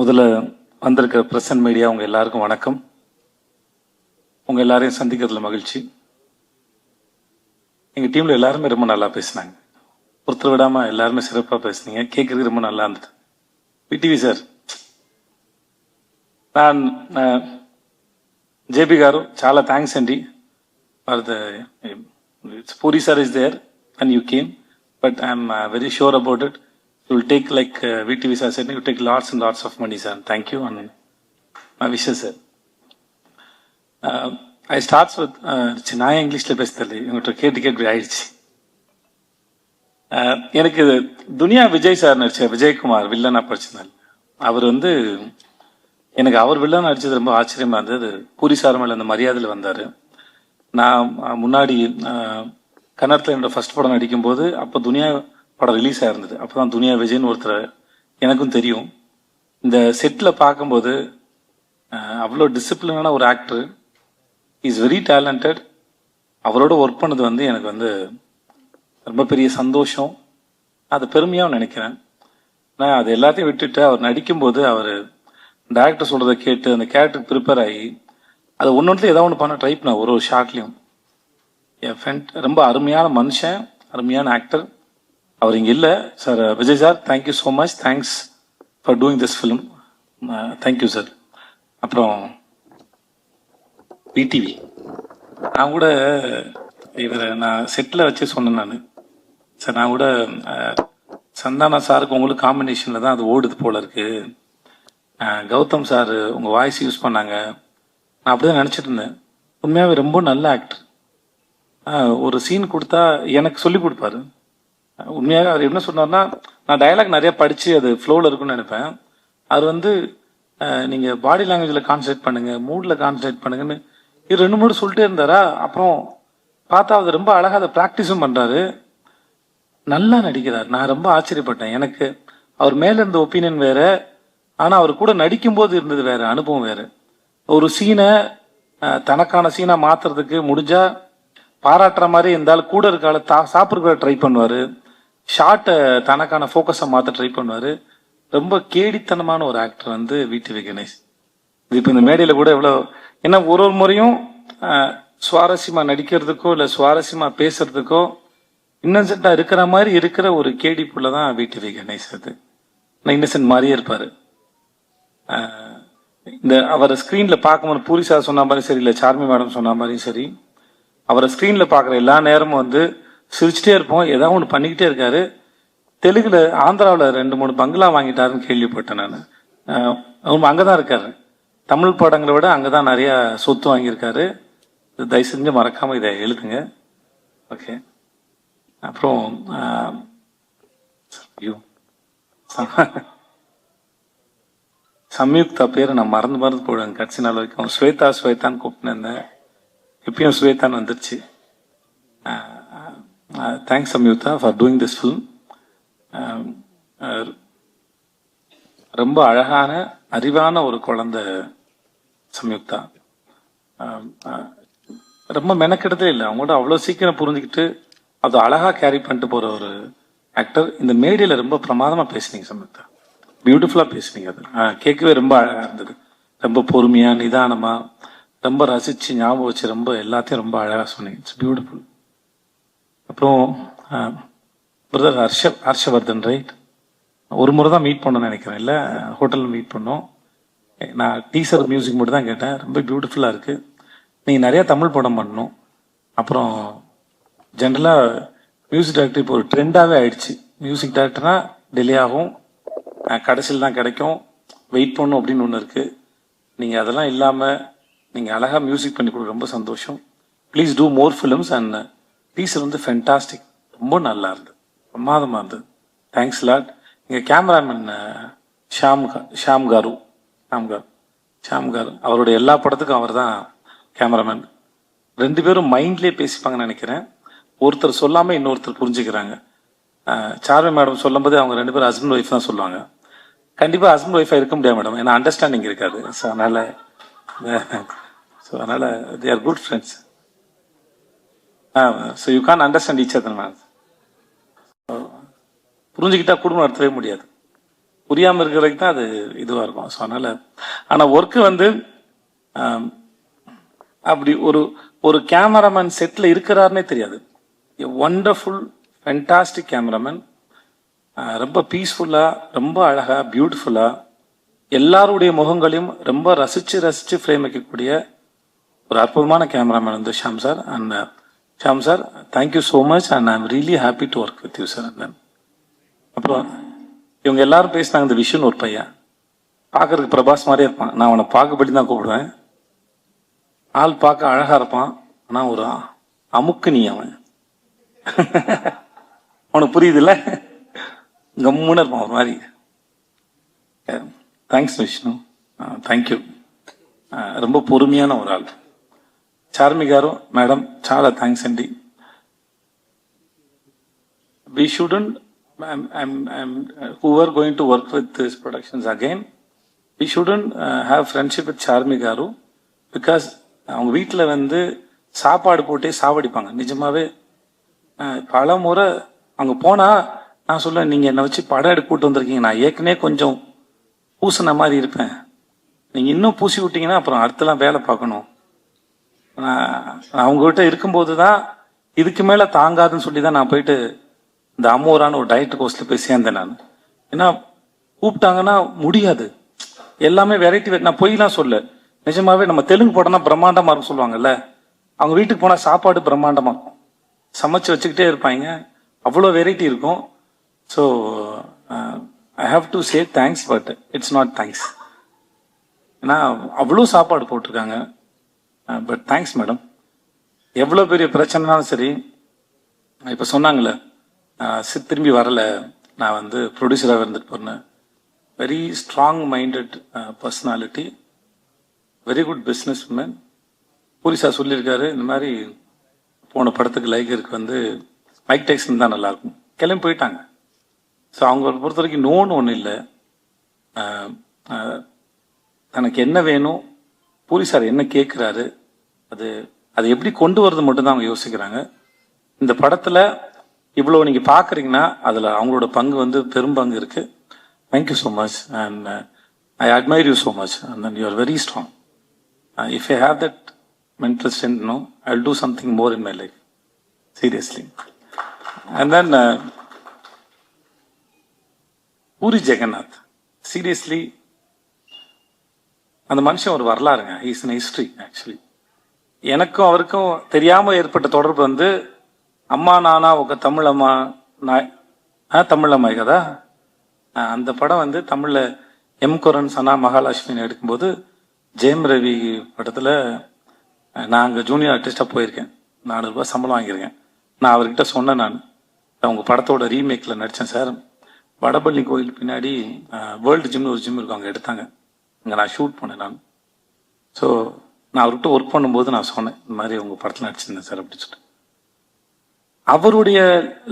முதல்ல வந்திருக்கிற press and media உங்க எல்லாருக்கும் வணக்கம். உங்க எல்லாரையும் சந்திக்கிறதுல மகிழ்ச்சி. எங்க டீம்ல எல்லாருமே ரொம்ப நல்லா பேசினாங்க. ஒருத்தர் விடாம எல்லாருமே சிறப்பா பேசுனீங்க. கேட்கறது ரொம்ப நல்லா இருந்தது. பிடிவி சார், நான் జేపీ గారు చాలా థ్యాంక్స్ అండి for the Puri sir is there and you came, but I'm very sure about it. You will take, like VTV sir said, you take lots and lots of money, sir. Thank you and my wishes, sir. I starts with நான் இங்கிலீஷ்ல பேசுறது இவங்ககிட்ட கேட்டு ஆயிடுச்சு. எனக்கு துனியா Vijay sir நடிச்ச விஜயகுமார் வில்லனா படிச்சிருந்தாரு. அவர் எனக்கு அவர் வில்லன் நடிச்சது ரொம்ப ஆச்சரியமா இருந்தது. பூரி சார் மேல அந்த மரியாதையில் வந்தாரு. நான் முன்னாடி கன்னடத்தில் என்னோட ஃபர்ஸ்ட் படம் நடிக்கும் போது அப்போ துனியா படம் ரிலீஸ் ஆயிருந்தது. அப்போதான் துனியா விஜய்னு ஒருத்தர் எனக்கும் தெரியும். இந்த செட்டில் பார்க்கும்போது அவ்வளோ டிசிப்ளினான ஒரு ஆக்டர், இஸ் வெரி டேலண்டட். அவரோட ஒர்க் பண்ணது எனக்கு ரொம்ப பெரிய சந்தோஷம், அது பெருமையாகவும் நினைக்கிறேன். நான் அது எல்லாத்தையும் விட்டுட்டு அவர் நடிக்கும்போது அவர் டேரக்டர் சொல்றதை கேட்டு அந்த கேரக்டருக்கு ப்ரிப்பேர் ஆகி அதை ஒன்னொன்றுல ஏதாவது ஒன்று பண்ண ட்ரை பண்ண ஒரு ஷார்ட்லையும். என் ஃப்ரெண்ட் ரொம்ப அருமையான மனுஷன், அருமையான ஆக்டர். அவர் இங்கே இல்லை sir. Vijay sir, thank you so much. Thanks for doing this film. Thank you sir. அப்புறம் பிடிவி, நான் கூட நான் செட்டில் வச்சு சொன்னேன். நான் கூட சந்தானா சாருக்கு உங்களுக்கு காம்பினேஷனில் தான் அது ஓடுது போல இருக்கு. கௌதம் சார் உங்கள் வாய்ஸ் யூஸ் பண்ணாங்க. நான் அப்படிதான் நினச்சிட்டு இருந்தேன். உண்மையாகவே ரொம்ப நல்ல ஆக்டர். ஒரு சீன் கொடுத்தா எனக்கு சொல்லி கொடுப்பாரு. உண்மையாக அவர் என்ன சொன்னார்னா, நான் டயலாக் நிறைய படித்து அது ஃப்ளோவில் இருக்குன்னு நினைப்பேன். அவர் நீங்கள் பாடி லாங்குவேஜில் கான்சன்ட்ரேட் பண்ணுங்க, மூடில் கான்சன்ட்ரேட் பண்ணுங்கன்னு இது 2-3 சொல்லிட்டே இருந்தாரா. அப்புறம் பார்த்தா அவர் ரொம்ப அழகாக அதை ப்ராக்டிஸும் பண்ணுறாரு, நல்லா நடிக்கிறார். நான் ரொம்ப ஆச்சரியப்பட்டேன். எனக்கு அவர் மேலே இருந்த ஒப்பீனியன் வேற, ஆனால் அவர் கூட நடிக்கும்போது இருந்தது வேற, அனுபவம் வேற. ஒரு சீனை தனக்கான சீனாக மாற்றுறதுக்கு முடிஞ்சா பாராட்டுற மாதிரி இருந்தாலும் கூட இருக்கால சாப்பிட்ற ட்ரை பண்ணுவார். ஷார்ட்டை தனக்கான ஃபோக்கஸை மாற்ற ட்ரை பண்ணுவார். ரொம்ப கேடித்தனமான ஒரு ஆக்டர் விடிவி கணேஷ். இது இப்போ இந்த மேடையில் கூட எவ்வளோ ஏன்னா ஒரு முறையும் சுவாரஸ்யமாக நடிக்கிறதுக்கோ இல்லை சுவாரஸ்யமாக பேசுறதுக்கோ இன்னசென்ட்டாக இருக்கிற மாதிரி இருக்கிற ஒரு கேடி புள்ள தான் விடிவி கணேஷ். அது நான் இன்னசென்ட் மாதிரியே இருப்பார். இந்த அவரை ஸ்க்ரீனில் பார்க்கும்போது பூரி சார் சொன்ன மாதிரி சரி, இல்லை சார்மி மேடம் சொன்ன மாதிரியும் சரி, அவரை ஸ்க்ரீனில் பார்க்குற எல்லா நேரமும் சிரிச்சுட்டே இருப்போம். ஏதாவது ஒன்று பண்ணிக்கிட்டே இருக்காரு. தெலுங்குல ஆந்திராவில் 2-3 பங்களா வாங்கிட்டாருன்னு கேள்விப்பட்டேன் நான். அவங்க அங்கே தான் இருக்காரு. தமிழ் படங்களை விட அங்கே தான் நிறையா சொத்து வாங்கியிருக்காரு. தயவு செஞ்சு மறக்காமல் இதை எழுதுங்க. ஓகே. அப்புறம் சம்யுக்தா பேரை நான் மறந்து போடுவேன் கடைசி நாள் வரைக்கும். ஸ்வேதான்னு கூப்பிட்டுருந்தேன். இப்பயும் ஸ்வேதான் வந்துருச்சு. Thanks Samyuktha for doing this film. ரொம்ப அழகான அறிவான ஒரு குழந்தை சம்யுக்தா. ரொம்ப மெனக்கெடுதே இல்லை. அவங்களோட அவ்வளோ சீக்கிரம் புரிஞ்சுக்கிட்டு அது அழகா கேரி பண்ணிட்டு போற ஒரு ஆக்டர். இந்த மேடையில் ரொம்ப பிரமாதமாக பேசுனீங்க சம்யுக்தா, பியூட்டிஃபுல்லாக பேசுனீங்க. அது கேட்கவே ரொம்ப அழகாக இருந்தது. ரொம்ப பொறுமையாக நிதானமாக ரொம்ப ரசிச்சு ஞாபகம் வச்சு ரொம்ப எல்லாத்தையும் ரொம்ப அழகாக சொன்னீங்க. It's beautiful. அப்புறம் பிரதர் ஹர்ஷவர்தன், ரைட்? ஒரு முறை தான் மீட் பண்ணணும்னு நினைக்கிறேன், இல்லை ஹோட்டலில் மீட் பண்ணோம். நான் டீசர் மியூசிக் மட்டும் தான் கேட்டேன். ரொம்ப பியூட்டிஃபுல்லாக இருக்குது. நீங்கள் நிறையா தமிழ் படம் பண்ணணும். அப்புறம் ஜென்ரலாக மியூசிக் டைரக்டர் இப்போ ஒரு ட்ரெண்டாகவே ஆயிடுச்சு. மியூசிக் டைரக்டர்னா டிலே ஆகும், கடைசியில் தான் கிடைக்கும், வெயிட் பண்ணும் அப்படின்னு ஒன்று இருக்குது. நீங்கள் அதெல்லாம் இல்லாமல் நீங்கள் அழகாக மியூசிக் பண்ணி கொடுக்க ரொம்ப சந்தோஷம். Please do more films. And teaser fantastic, ரொம்ப நல்லா இருந்தது, பிரமாதமாக இருந்தது. Thanks lot. எங்கள் கேமராமேன் ஷாம் காரு அவருடைய எல்லா படத்துக்கும் அவர் தான் கேமராமேன். 2 பேரும் மைண்ட்லேயே பேசிப்பாங்கன்னு நினைக்கிறேன். ஒருத்தர் சொல்லாமல் இன்னொருத்தர் புரிஞ்சுக்கிறாங்க. சார்மி மேடம் சொல்லும் போது அவங்க 2 பேரும் ஹஸ்பண்ட் ஒய்ஃப் தான் சொல்லுவாங்க. கண்டிப்பாக ஹஸ்பண்ட் ஒய்ஃபாக இருக்க முடியாது மேடம், ஏன்னா அண்டர்ஸ்டாண்டிங் இருக்காது. ஸோ அதனால they are good friends. So you can't understand each other, man. புரிஞ்சுக்கிட்டா குடும்பம் நடத்தவே முடியாது. புரியாமல் இருக்கிறதுக்கு தான் அது இதுவாக இருக்கும். ஸோ அதனால ஆனால் ஒர்க்கு வந்து அப்படி ஒரு ஒரு கேமராமேன் செட்டில் இருக்கிறாருன்னே தெரியாது. ஒண்டர்ஃபுல் ஃபென்டாஸ்டிக் கேமராமேன், ரொம்ப பீஸ்ஃபுல்லாக, ரொம்ப அழகாக, பியூட்டிஃபுல்லாக எல்லாருடைய முகங்களையும் ரொம்ப ரசித்து ஃப்ரேம் வைக்கக்கூடிய ஒரு அற்புதமான கேமராமேன் வந்து Shyam sir. And Shyam sir, thank you so much and I am really happy to work with you sir. அண்ட் அப்புறம் இவங்க எல்லாரும் பேசினாங்க. இந்த விஷன் ஒரு பையன் பார்க்கறதுக்கு பிரபாஸ் மாதிரியே இருப்பான். நான் அவனை பார்க்கப்படி தான் கூப்பிடுவேன். ஆள் பார்க்க அழகா இருப்பான், ஆனா ஒரு அமுக்கு நீ அவன் அவனுக்கு புரியுது இல்ல, கம்முன்னு இருப்பான் ஒரு மாதிரி. Thanks Vishnu, thank you. ரொம்ப பொறுமையான ஒரு ஆள். చార్మి గారు, మేడం చాలా థ్యాంక్స్ అండి. We shouldn't, who are going to work with these productions again, we shouldn't have friendship with Charmi గారు because அவங்க வீட்டில் வந்து சாப்பாடு போட்டே சாவடிப்பாங்க. நிஜமாவே பல முறை அவங்க போனால் நான் சொல்லுவேன், நீங்கள் என்னை வச்சு படம் எடுக்க கூட்டு வந்திருக்கீங்க, நான் ஏற்கனவே கொஞ்சம் பூசின மாதிரி இருப்பேன், நீங்கள் இன்னும் பூசி விட்டீங்கன்னா அப்புறம் அடுத்தலாம் வேலை பார்க்கணும். அவங்ககிட்ட இருக்கும்போது தான் இதுக்கு மேலே தாங்காதுன்னு சொல்லி தான் நான் போயிட்டு இந்த அமோரான ஒரு டயட் கோர்ஸில் போய் சேர்ந்தேன் நான். ஏன்னா கூப்பிட்டாங்கன்னா முடியாது, எல்லாமே வெரைட்டி. நான் பொய்லாம் சொல்ல, நிஜமாவே நம்ம தெலுங்கு படம்னா பிரம்மாண்டமாக இருக்கும் சொல்லுவாங்கல்ல, அவங்க வீட்டுக்கு போனால் சாப்பாடு பிரம்மாண்டமாக இருக்கும், சமைச்சு வச்சுக்கிட்டே இருப்பாங்க, அவ்வளோ வெரைட்டி இருக்கும். So I have to say thanks, but it's not thanks. ஏன்னா அவ்வளோ சாப்பாடு போட்டிருக்காங்க. But thanks madam. எவ்வளோ பெரிய பிரச்சனைனாலும் சரி, இப்போ சொன்னாங்களே திரும்பி வரலை, நான் வந்து ப்ரொடியூசராக இருந்துட்டு போனேன். Very strong minded personality, very good business woman. Puri sir சொல்லியிருக்காரு, இந்த மாதிரி போன படத்துக்கு லைகருக்கு வந்து மைக் டைசன் தான் நல்லாயிருக்கும், கிளம்பி போயிட்டாங்க. ஸோ அவங்கள பொறுத்த வரைக்கும் நோன்னு ஒன்றும் இல்லை. தனக்கு என்ன வேணும், பூரி சார் என்ன கேட்குறாரு, அது எப்படி கொண்டு வரது மட்டும்தான் அவங்க யோசிக்கிறாங்க. இந்த படத்தில் இவ்வளோ நீங்கள் பார்க்குறீங்கன்னா அதில் அவங்களோட பங்கு வந்து பெரும்பங்கு இருக்குது. Thank you so much and I admire you so much and you are very strong. If I have that mental strength, no, I will do something more in my life, seriously. And then Puri Jagannadh, seriously அந்த மனுஷன் ஒரு வரலாறுங்க. Is an history actually. எனக்கும் அவருக்கும் தெரியாமல் ஏற்பட்ட தொடர்பு வந்து அம்மா நானா ఒక தமிழம்மா தமிழம்மாய் கதா, அந்த படம் வந்து தமிழில் எம் குரன் சனா மகாலட்சுமின்னு எடுக்கும்போது ஜெயம் ரவி படத்தில் நான் அங்கே ஜூனியர் ஆர்டிஸ்டாக போயிருக்கேன். 400 ரூபாய் சம்பளம் வாங்கியிருக்கேன். நான் அவர்கிட்ட சொன்னேன், நான் உங்கள் படத்தோட ரீமேக்கில் நடித்தேன் சார், வடபள்ளி கோயில் பின்னாடி வேர்ல்டு ஜிம்னு ஒரு ஜிம் இருக்கும், அங்கே எடுத்தாங்க, அங்கே நான் ஷூட் பண்ணேன் நான். ஸோ நான் அவர்கிட்ட ஒர்க் பண்ணும்போது நான் சொன்னேன், இந்த மாதிரி உங்கள் படத்தில் நடிச்சிருந்தேன் சார் அப்படின்னு சொல்லிட்டு. அவருடைய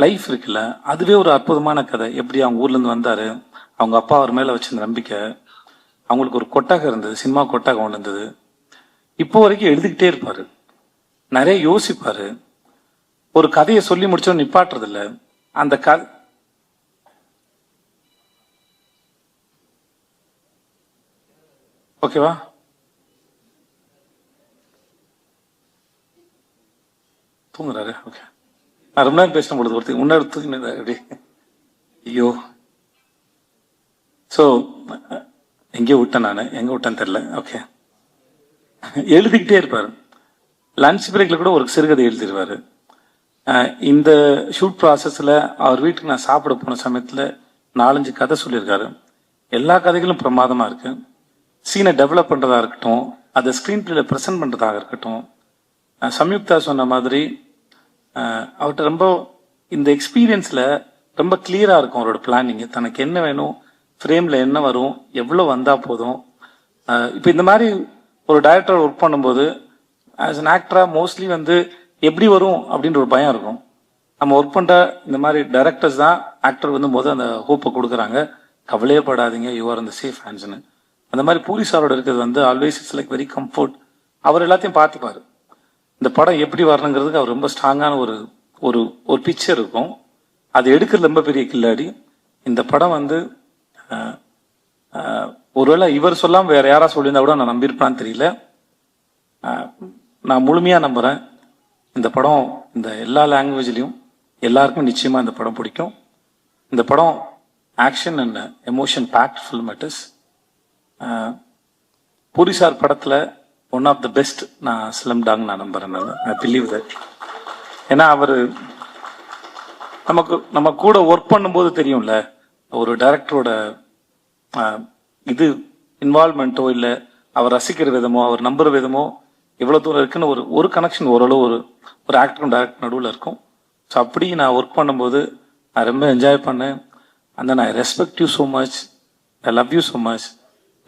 லைஃப் இருக்குல்ல, அதுவே ஒரு அற்புதமான கதை. எப்படி அவங்க ஊர்லேருந்து வந்தார், அவங்க அப்பா அவர் மேலே வச்சிருந்த நம்பிக்கை, அவங்களுக்கு ஒரு கொட்டகம் இருந்தது, சினிமா கொட்டகம் ஒன்று இருந்தது. இப்போ வரைக்கும் எழுதிக்கிட்டே இருப்பார், நிறைய யோசிப்பார், ஒரு கதையை சொல்லி முடிச்சோம் நிப்பாட்டுறது இல்லை. அந்த கதை ஓகேவா, தூங்குறாரு. ஓகே, நான் ரொம்ப நேரம் பேசணும் பொழுது ஒருத்தர் முன்னாடி தூங்கினது அப்படி. ஐயோ, ஸோ எங்கேயோ விட்டேன், நான் எங்கே விட்டேன்னு தெரில. ஓகே, எழுதிக்கிட்டே இருப்பார். லன்ச் பிரேக்கில் கூட ஒரு சிறுகதை எழுதிடுவார். இந்த ஷூட் ப்ராசஸில் அவர் வீட்டுக்கு நான் சாப்பிட போன சமயத்தில் 4-5 கதை சொல்லியிருக்காரு. எல்லா கதைகளும் பிரமாதமாக இருக்கு. சீனை டெவலப் பண்ணுறதா இருக்கட்டும், அதை ஸ்க்ரீன் பிளேல ப்ரெசென்ட் பண்ணுறதாக இருக்கட்டும். சம்யுக்தா சொன்ன மாதிரி அவர்கிட்ட ரொம்ப இந்த எக்ஸ்பீரியன்ஸில் ரொம்ப கிளியராக இருக்கும் அவரோட பிளானிங்கு. தனக்கு என்ன வேணும், ஃப்ரேமில் என்ன வரும், எவ்வளோ வந்தால் போதும். இப்போ இந்த மாதிரி ஒரு டைரக்டர் ஒர்க் பண்ணும்போது ஆஸ் அன் ஆக்டராக மோஸ்ட்லி வந்து எப்படி வரும் அப்படின்ற ஒரு பயம் இருக்கும். நம்ம ஒர்க் பண்ணுற இந்த மாதிரி டைரக்டர்ஸ் தான் ஆக்டர் வந்து அந்த ஹோப்பை கொடுக்குறாங்க, கவலையே படாதீங்க, யூ ஆர் இந்த சேஃப் ஹேண்ட்ஸ்னு. அந்த மாதிரி பூரி சாரோட இருக்கிறது வந்து always it's like very comfort. அவர் எல்லாத்தையும் பார்த்துப்பாரு. இந்த படம் எப்படி வரணுங்கிறதுக்கு அவர் ரொம்ப ஸ்ட்ராங்கான ஒரு ஒரு ஒரு பிக்சர் இருக்கும். அது எடுக்கிறது ரொம்ப பெரிய கில்லாடி. இந்த படம் வந்து ஒருவேளை இவர் சொல்லாம வேற யாரா சொல்லியிருந்தா கூட நான் நம்பியிருப்பான்னு தெரியல. நான் முழுமையா நம்புறேன் இந்த படம் இந்த எல்லா லாங்குவேஜ்லயும் எல்லாருக்கும் நிச்சயமா இந்த படம் பிடிக்கும். இந்த படம் action and emotion packed film it is. Puri sir படத்துல ஒன் ஆஃப் த பெஸ்ட் நான் ஸ்லம் டாங் நான் நம்புறேன். I believe that. ஏன்னா அவரு நம்ம கூட ஒர்க் பண்ணும்போது தெரியும்ல, ஒரு டைரக்டரோட இது இன்வால்மெண்ட்டோ இல்லை அவர் ரசிக்கிற விதமோ அவர் நம்புற விதமோ எவ்வளோ தூரம் இருக்குன்னு ஒரு கனெக்ஷன் ஓரளவு ஒரு ஆக்டரும் டைரக்டர் நடுவில் இருக்கும். ஸோ அப்படி நான் ஒர்க் பண்ணும்போது நான் ரொம்ப என்ஜாய் பண்ணேன். And I respect you so much, I love you so much.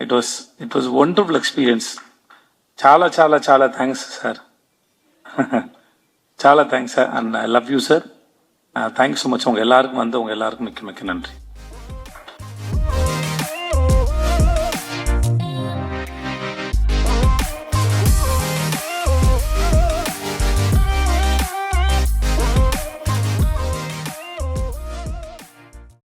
It was wonderful experience. చాలా చాలా చాలా థ్యాంక్స్ సార్. చాలా thanks sir. And I love you sir. Thank so much. உங்க எல்லாருக்கும் மிக்க மிக்க நன்றி.